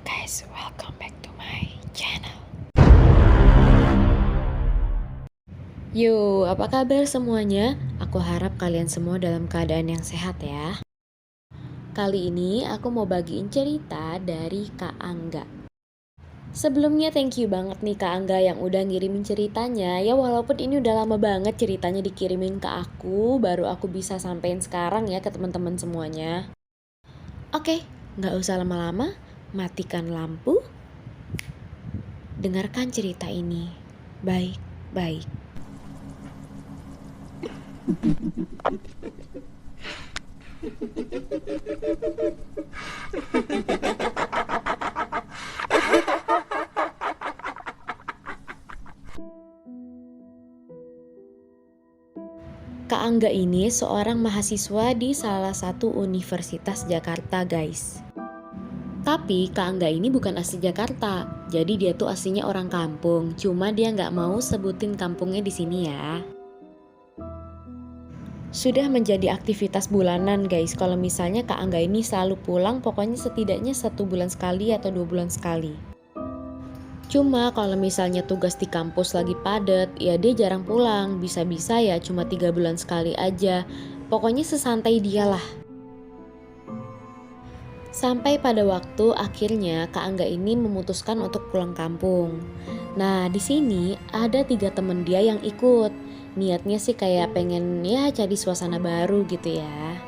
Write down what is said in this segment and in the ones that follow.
guys, welcome back to my channel. Yo, apa kabar semuanya? Aku harap kalian semua dalam keadaan yang sehat ya. Kali ini aku mau bagiin cerita dari Kak Angga. Sebelumnya thank you banget nih Kak Angga yang udah ngirimin ceritanya. Ya walaupun ini udah lama banget ceritanya dikirimin ke aku, baru aku bisa sampein sekarang ya ke teman-teman semuanya. Oke, nggak usah lama-lama, matikan lampu. Dengarkan cerita ini baik-baik. Kak Angga ini seorang mahasiswa di salah satu universitas Jakarta, guys. Tapi Kak Angga ini bukan asli Jakarta, jadi dia tuh aslinya orang kampung. Cuma dia nggak mau sebutin kampungnya di sini ya. Sudah menjadi aktivitas bulanan guys, kalau misalnya Kak Angga ini selalu pulang, pokoknya setidaknya 1 bulan sekali atau 2 bulan sekali. Cuma kalau misalnya tugas di kampus lagi padat, ya dia jarang pulang, bisa-bisa ya cuma 3 bulan sekali aja. Pokoknya sesantai dia lah. Sampai pada waktu akhirnya Kak Angga ini memutuskan untuk pulang kampung. Nah di sini ada 3 temen dia yang ikut. Niatnya sih kayak pengen ya cari suasana baru gitu ya.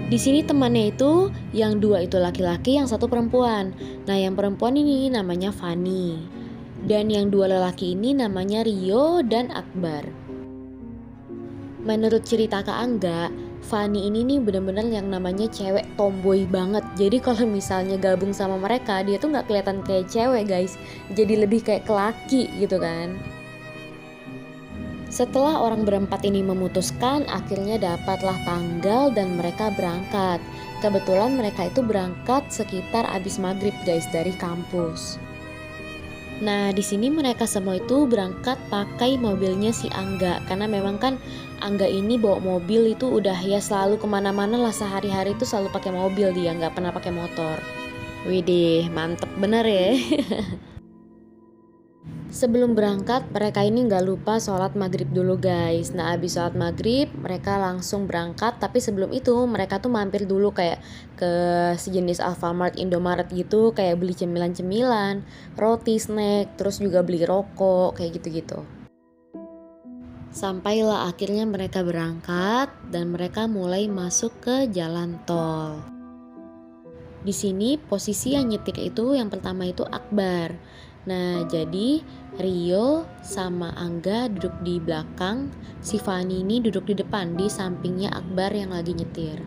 Di sini temannya itu yang 2 itu laki-laki, yang 1 perempuan. Nah yang perempuan ini namanya Fani. Dan yang 2 lelaki ini namanya Rio dan Akbar. Menurut cerita Kak Angga, Fani ini nih bener-bener yang namanya cewek tomboy banget. Jadi kalau misalnya gabung sama mereka, dia tuh gak kelihatan kayak cewek guys. Jadi lebih kayak laki gitu kan. Setelah orang berempat ini memutuskan, akhirnya dapatlah tanggal dan mereka berangkat. Kebetulan mereka itu berangkat sekitar abis maghrib guys dari kampus. Nah di sini mereka semua itu berangkat pakai mobilnya si Angga, karena memang kan Angga ini bawa mobil itu udah ya selalu kemana-mana lah, sehari-hari itu selalu pakai mobil, dia nggak pernah pakai motor. Widih mantep bener ya. Sebelum berangkat mereka ini nggak lupa sholat maghrib dulu guys. Nah abis sholat maghrib mereka langsung berangkat. Tapi sebelum itu mereka tuh mampir dulu kayak ke sejenis Alfamart, Indomaret gitu, kayak beli cemilan-cemilan, roti, snack, terus juga beli rokok kayak gitu-gitu. Sampailah akhirnya mereka berangkat dan mereka mulai masuk ke jalan tol. Di sini posisi yang nyetir itu yang pertama itu Akbar. Nah jadi Rio sama Angga duduk di belakang, si Fani ini duduk di depan di sampingnya Akbar yang lagi nyetir.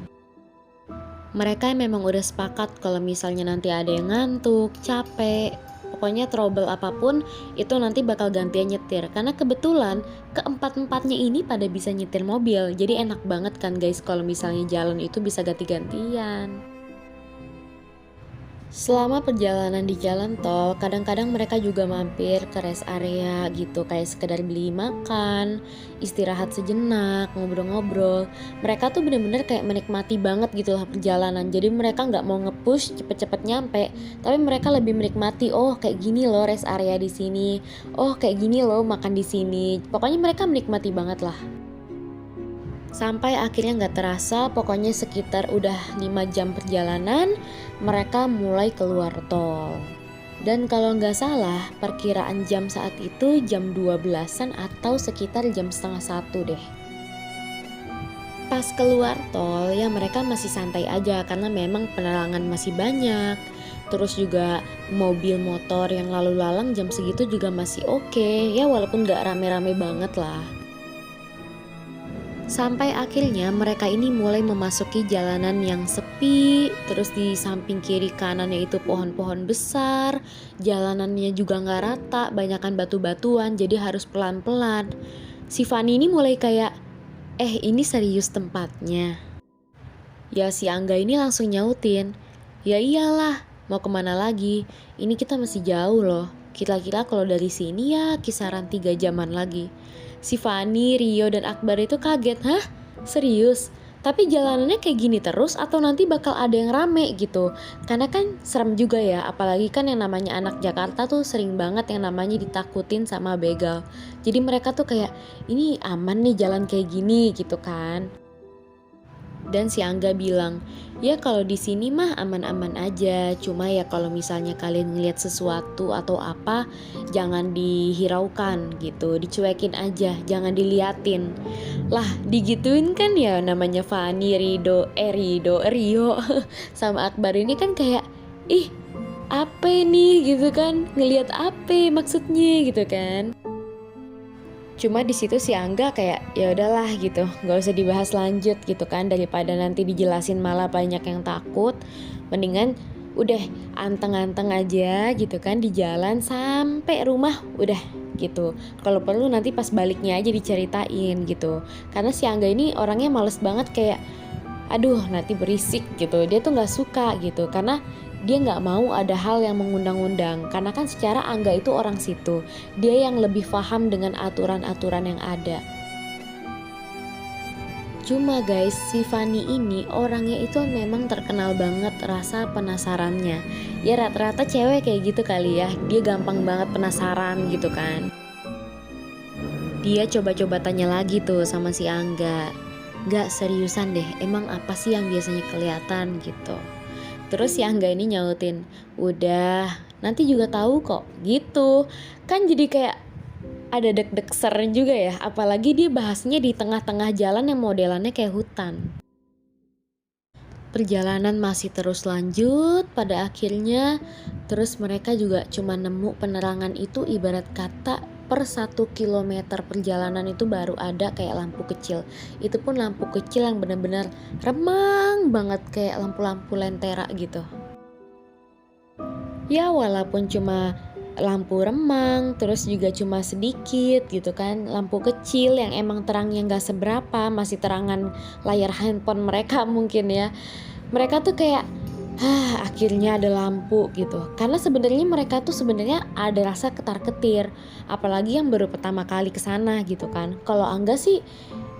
Mereka memang udah sepakat kalau misalnya nanti ada yang ngantuk, capek, pokoknya trouble apapun itu nanti bakal gantian nyetir. Karena kebetulan keempat-empatnya ini pada bisa nyetir mobil, jadi enak banget kan guys kalau misalnya jalan itu bisa ganti-gantian. Selama perjalanan di jalan tol, kadang-kadang mereka juga mampir ke rest area gitu, kayak sekedar beli makan, istirahat sejenak, ngobrol-ngobrol. Mereka tuh bener-bener kayak menikmati banget gitu lah perjalanan. Jadi mereka nggak mau nge-push cepet-cepet nyampe, tapi mereka lebih menikmati. Oh kayak gini loh rest area di sini. Oh kayak gini loh makan di sini. Pokoknya mereka menikmati banget lah. Sampai akhirnya gak terasa, pokoknya sekitar udah 5 jam perjalanan, mereka mulai keluar tol. Dan kalau gak salah, perkiraan jam saat itu jam 12-an atau sekitar jam setengah 1 deh. Pas keluar tol ya mereka masih santai aja karena memang penerangan masih banyak. Terus juga mobil motor yang lalu lalang jam segitu juga masih oke, ya walaupun gak rame-rame banget lah. Sampai akhirnya mereka ini mulai memasuki jalanan yang sepi. Terus di samping kiri kanannya itu pohon-pohon besar. Jalanannya juga gak rata, banyakan batu-batuan, jadi harus pelan-pelan. Si Fani ini mulai kayak, ini serius tempatnya? Ya si Angga ini langsung nyautin, ya iyalah, mau kemana lagi? Ini kita masih jauh loh. Kira-kira kalau dari sini ya kisaran 3 jaman lagi. Si Fani, Rio, dan Akbar itu kaget. Hah? Serius? Tapi jalanannya kayak gini terus atau nanti bakal ada yang rame gitu. Karena kan serem juga ya, apalagi kan yang namanya anak Jakarta tuh sering banget yang namanya ditakutin sama begal. Jadi mereka tuh kayak, ini aman nih jalan kayak gini gitu kan. Dan si Angga bilang, ya kalau di sini mah aman-aman aja. Cuma ya kalau misalnya kalian ngeliat sesuatu atau apa, jangan dihiraukan gitu, dicuekin aja, jangan diliatin. Lah digituin kan ya namanya Fani, Rio sama Akbar ini kan kayak, ih apa nih gitu kan, ngeliat apa maksudnya gitu kan. Cuma di situ si Angga kayak ya udahlah gitu, nggak usah dibahas lanjut gitu kan, daripada nanti dijelasin malah banyak yang takut. Mendingan udah anteng-anteng aja gitu kan di jalan sampai rumah udah gitu. Kalau perlu nanti pas baliknya aja diceritain gitu. Karena si Angga ini orangnya males banget kayak aduh nanti berisik gitu. Dia tuh nggak suka gitu karena dia nggak mau ada hal yang mengundang-undang, karena kan secara Angga itu orang situ, dia yang lebih paham dengan aturan-aturan yang ada. Cuma guys, si Fani ini orangnya itu memang terkenal banget rasa penasarannya. Ya rata-rata cewek kayak gitu kali ya, dia gampang banget penasaran gitu kan. Dia coba-coba tanya lagi tuh sama si Angga, "Gak seriusan deh, emang apa sih yang biasanya kelihatan gitu?" Terus si Angga ini nyautin, udah nanti juga tahu kok gitu. Kan jadi kayak ada deg-deg ser juga ya. Apalagi dia bahasnya di tengah-tengah jalan yang modelannya kayak hutan. Perjalanan masih terus lanjut. Pada akhirnya terus mereka juga cuma nemu penerangan itu ibarat kata per 1 kilometer perjalanan itu baru ada kayak lampu kecil. Itu pun lampu kecil yang benar-benar remang banget kayak lampu-lampu lentera gitu. Ya walaupun cuma lampu remang, terus juga cuma sedikit gitu kan, lampu kecil yang emang terangnya gak seberapa, masih terangan layar handphone mereka mungkin ya. Mereka tuh kayak akhirnya ada lampu gitu. Karena sebenarnya mereka tuh sebenarnya ada rasa ketar-ketir, apalagi yang baru pertama kali kesana gitu kan. Kalau Angga sih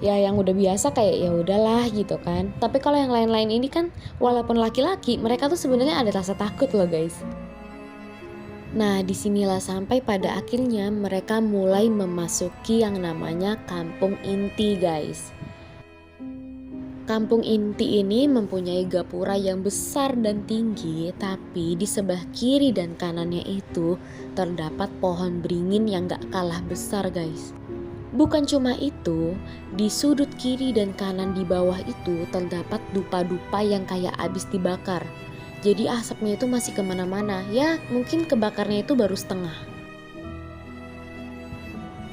ya yang udah biasa kayak ya udahlah gitu kan. Tapi kalau yang lain-lain ini kan walaupun laki-laki, mereka tuh sebenarnya ada rasa takut loh guys. Nah disinilah sampai pada akhirnya mereka mulai memasuki yang namanya kampung inti guys. Kampung inti ini mempunyai gapura yang besar dan tinggi, tapi di sebelah kiri dan kanannya itu terdapat pohon beringin yang gak kalah besar guys. Bukan cuma itu, di sudut kiri dan kanan di bawah itu terdapat dupa-dupa yang kayak abis dibakar. Jadi asapnya itu masih kemana-mana, ya mungkin kebakarnya itu baru setengah.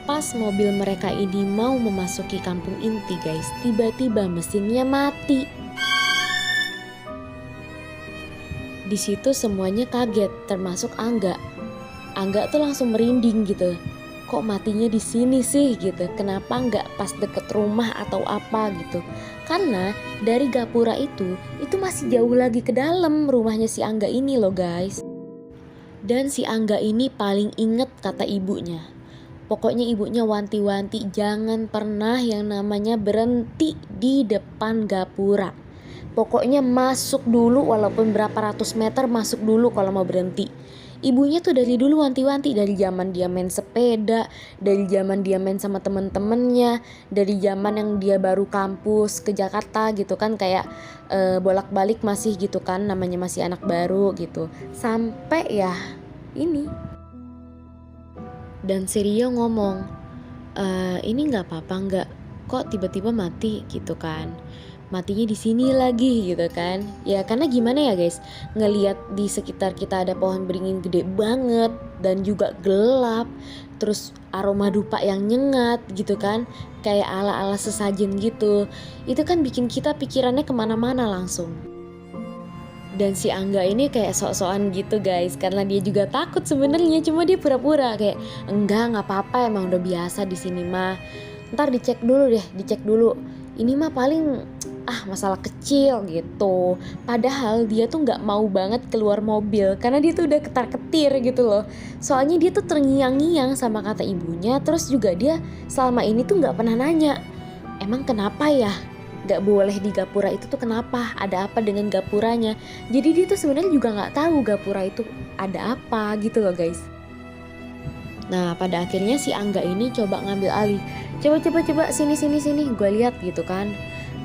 Pas mobil mereka ini mau memasuki kampung inti guys, tiba-tiba mesinnya mati. Di situ semuanya kaget, termasuk Angga. Angga tuh langsung merinding gitu. Kok matinya di sini sih gitu? Kenapa nggak pas deket rumah atau apa gitu? Karena dari gapura itu masih jauh lagi ke dalam rumahnya si Angga ini loh guys. Dan si Angga ini paling inget kata ibunya. Pokoknya ibunya wanti-wanti jangan pernah yang namanya berhenti di depan gapura. Pokoknya masuk dulu walaupun berapa ratus meter masuk dulu kalau mau berhenti. Ibunya tuh dari dulu wanti-wanti, dari zaman dia main sepeda, dari zaman dia main sama temen-temennya, dari zaman yang dia baru kampus ke Jakarta gitu kan, kayak bolak-balik masih gitu kan, namanya masih anak baru gitu. Sampai ya ini. Dan si Rio ngomong, ini nggak apa-apa nggak? Kok tiba-tiba mati gitu kan? Matinya di sini lagi gitu kan? Ya karena gimana ya guys, ngelihat di sekitar kita ada pohon beringin gede banget dan juga gelap, terus aroma dupa yang nyengat gitu kan, kayak ala-ala sesajen gitu. Itu kan bikin kita pikirannya kemana-mana langsung. Dan si Angga ini kayak sok-sokan gitu guys, karena dia juga takut sebenarnya, cuma dia pura-pura kayak enggak apa-apa, emang udah biasa di sini mah. Ntar dicek dulu. Ini mah paling masalah kecil gitu. Padahal dia tuh nggak mau banget keluar mobil karena dia tuh udah ketar-ketir gitu loh. Soalnya dia tuh terngiang-ngiang sama kata ibunya, terus juga dia selama ini tuh nggak pernah nanya, emang kenapa ya? nggak boleh di gapura itu tuh kenapa, ada apa dengan gapuranya. Jadi dia tuh sebenarnya juga nggak tahu gapura itu ada apa gitu loh guys. Nah pada akhirnya si Angga ini coba ngambil alih, coba sini gue lihat gitu kan,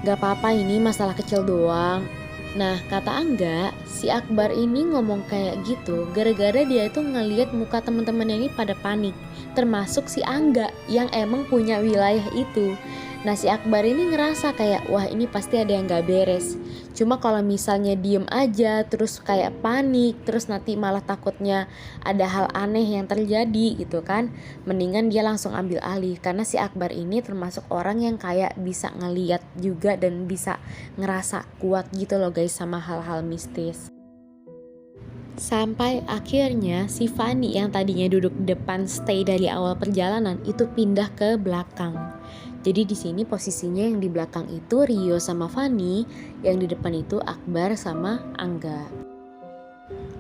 gak apa-apa ini masalah kecil doang. Nah kata Angga, si Akbar ini ngomong kayak gitu gara-gara dia itu ngelihat muka teman-temannya ini pada panik, termasuk si Angga yang emang punya wilayah itu. Nah si Akbar ini ngerasa kayak wah ini pasti ada yang gak beres. Cuma kalau misalnya diem aja terus kayak panik, terus nanti malah takutnya ada hal aneh yang terjadi gitu kan, mendingan dia langsung ambil alih. Karena si Akbar ini termasuk orang yang kayak bisa ngeliat juga dan bisa ngerasa kuat gitu loh guys sama hal-hal mistis. Sampai akhirnya si Fani yang tadinya duduk depan stay dari awal perjalanan itu pindah ke belakang. Jadi di sini posisinya yang di belakang itu Rio sama Fani, yang di depan itu Akbar sama Angga.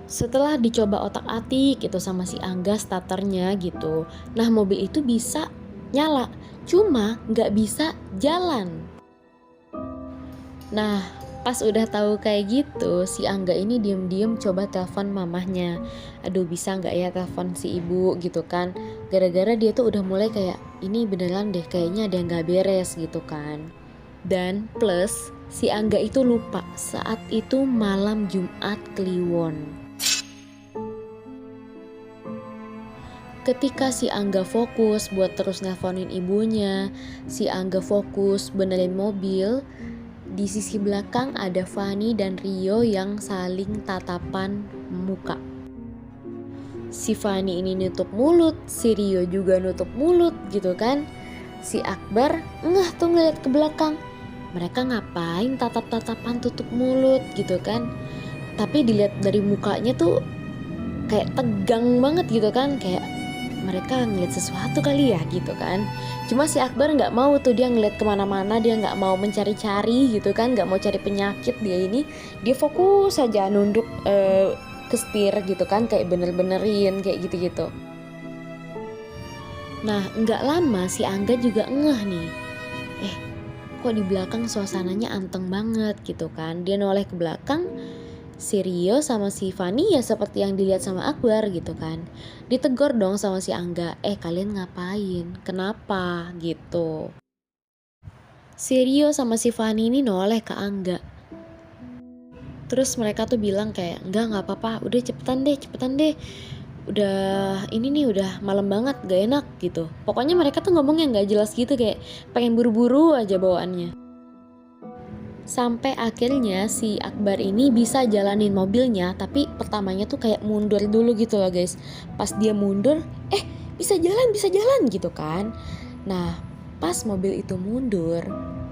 Setelah dicoba otak-atik itu sama si Angga starternya gitu, nah mobil itu bisa nyala, cuma nggak bisa jalan. Nah pas udah tahu kayak gitu, si Angga ini diem-diem coba telepon mamahnya. Aduh bisa nggak ya telepon si ibu gitu kan. Gara-gara dia tuh udah mulai kayak ini beneran deh kayaknya ada yang nggak beres gitu kan. Dan plus si Angga itu lupa saat itu malam Jumat Kliwon. Ketika si Angga fokus buat terus nelponin ibunya, si Angga fokus benerin mobil, di sisi belakang ada Fani dan Rio yang saling tatapan muka. Si Fani ini nutup mulut, si Rio juga nutup mulut gitu kan. Si Akbar ngeh tuh ngeliat ke belakang. Mereka ngapain tatap-tatapan tutup mulut gitu kan. Tapi dilihat dari mukanya tuh kayak tegang banget gitu kan, kayak mereka ngeliat sesuatu kali ya gitu kan. Cuma si Akbar nggak mau tuh, dia ngeliat kemana-mana, dia nggak mau mencari-cari gitu kan, nggak mau cari penyakit. Dia fokus saja nunduk ke setir gitu kan, kayak bener-benerin kayak gitu-gitu. Nah nggak lama si Angga juga ngeh nih, kok di belakang suasananya anteng banget gitu kan. Dia noleh ke belakang, si Rio sama si Fani ya seperti yang dilihat sama Akbar gitu kan. Ditegur dong sama si Angga, kalian ngapain? Kenapa? Gitu. Si Rio sama si Fani ini noleh ke Angga. Terus mereka tuh bilang kayak, enggak apa-apa, udah cepetan deh. Udah ini nih udah malam banget, gak enak gitu. Pokoknya mereka tuh ngomongnya gak jelas gitu, kayak pengen buru-buru aja bawaannya. Sampai akhirnya si Akbar ini bisa jalanin mobilnya, tapi pertamanya tuh kayak mundur dulu gitu loh guys. Pas dia mundur, bisa jalan gitu kan. Nah pas mobil itu mundur,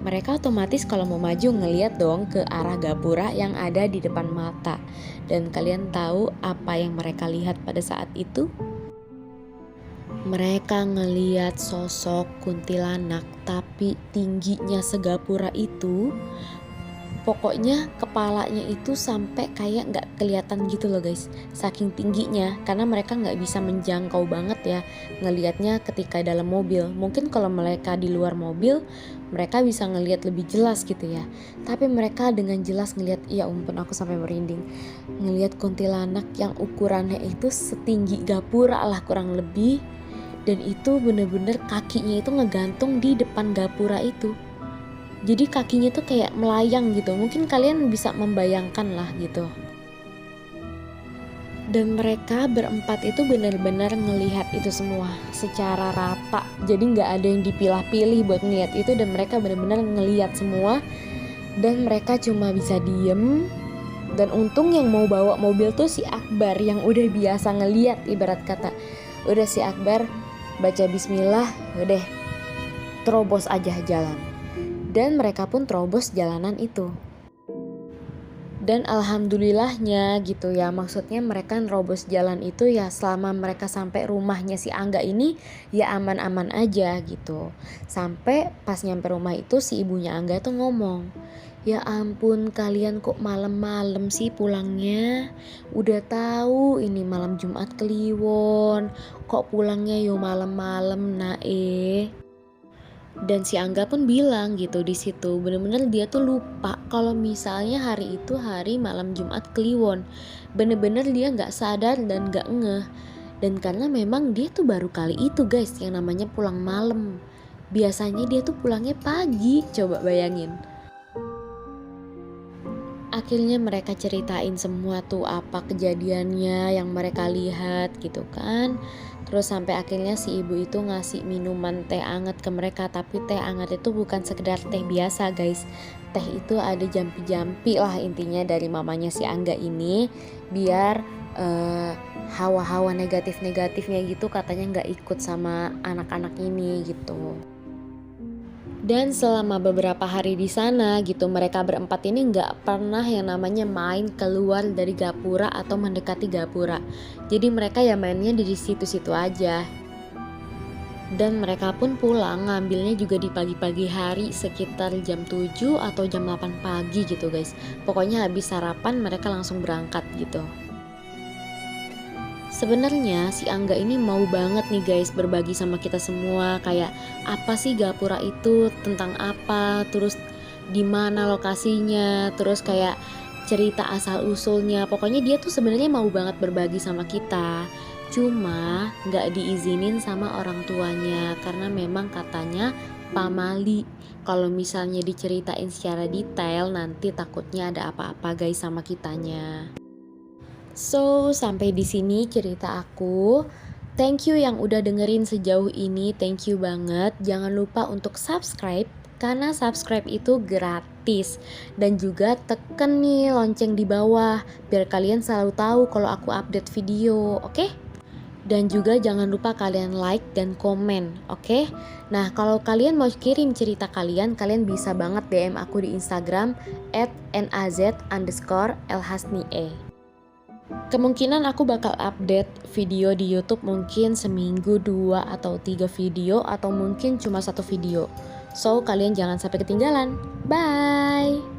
mereka otomatis kalau mau maju ngeliat dong ke arah gapura yang ada di depan mata. Dan kalian tahu apa yang mereka lihat pada saat itu? Mereka ngeliat sosok kuntilanak tapi tingginya segapura itu. Pokoknya kepalanya itu sampai kayak gak kelihatan gitu loh guys, saking tingginya. Karena mereka gak bisa menjangkau banget ya ngelihatnya ketika dalam mobil. Mungkin kalau mereka di luar mobil mereka bisa ngelihat lebih jelas gitu ya. Tapi mereka dengan jelas ngelihat, ya ampun aku sampai merinding, ngelihat kuntilanak yang ukurannya itu setinggi gapura lah kurang lebih. Dan itu bener-bener kakinya itu ngegantung di depan gapura itu. Jadi kakinya tuh kayak melayang gitu. Mungkin kalian bisa membayangkan lah gitu. Dan mereka berempat itu benar-benar ngelihat itu semua secara rata. Jadi gak ada yang dipilah-pilih buat ngelihat itu. Dan mereka benar-benar ngelihat semua. Dan mereka cuma bisa diem. Dan untung yang mau bawa mobil tuh si Akbar yang udah biasa ngelihat, ibarat kata. Udah si Akbar baca bismillah, udah terobos aja jalan. Dan mereka pun terobos jalanan itu. Dan alhamdulillahnya gitu ya, maksudnya mereka nerobos jalan itu ya selama mereka sampai rumahnya si Angga ini ya aman-aman aja gitu. Sampai pas nyampe rumah itu si ibunya Angga tuh ngomong, ya ampun kalian kok malam-malam sih pulangnya. Udah tahu ini malam Jumat Kliwon, kok pulangnya yo malam-malam Dan si Angga pun bilang gitu di situ, bener-bener dia tuh lupa kalau misalnya hari itu hari malam Jumat Kliwon. Bener-bener dia nggak sadar dan nggak ngeh. Dan karena memang dia tuh baru kali itu guys yang namanya pulang malam. Biasanya dia tuh pulangnya pagi, coba bayangin. Akhirnya mereka ceritain semua tuh apa kejadiannya yang mereka lihat gitu kan. Terus sampai akhirnya si ibu itu ngasih minuman teh anget ke mereka. Tapi teh anget itu bukan sekedar teh biasa guys. Teh itu ada jampi-jampi lah intinya dari mamanya si Angga ini. Biar hawa-hawa negatif-negatifnya gitu katanya gak ikut sama anak-anak ini gitu. Dan selama beberapa hari di sana gitu mereka berempat ini nggak pernah yang namanya main keluar dari gapura atau mendekati gapura. Jadi mereka ya mainnya di situ-situ aja. Dan mereka pun pulang ngambilnya juga di pagi-pagi hari sekitar jam 7 atau jam 8 pagi gitu guys. Pokoknya habis sarapan mereka langsung berangkat gitu. Sebenarnya si Angga ini mau banget nih guys berbagi sama kita semua kayak apa sih gapura itu, tentang apa, terus di mana lokasinya, terus kayak cerita asal usulnya. Pokoknya dia tuh sebenarnya mau banget berbagi sama kita. Cuma nggak diizinin sama orang tuanya karena memang katanya pamali. Kalau misalnya diceritain secara detail nanti takutnya ada apa-apa guys sama kitanya. So, sampai di sini cerita aku. Thank you yang udah dengerin sejauh ini, thank you banget. Jangan lupa untuk subscribe, karena subscribe itu gratis. Dan juga tekan nih lonceng di bawah, biar kalian selalu tahu kalau aku update video, oke? Dan juga jangan lupa kalian like dan komen, oke? Nah, kalau kalian mau kirim cerita kalian bisa banget DM aku di Instagram @naz_elhasnie. Kemungkinan aku bakal update video di YouTube mungkin seminggu 2 atau 3 video atau mungkin cuma 1 video. So kalian jangan sampai ketinggalan. Bye.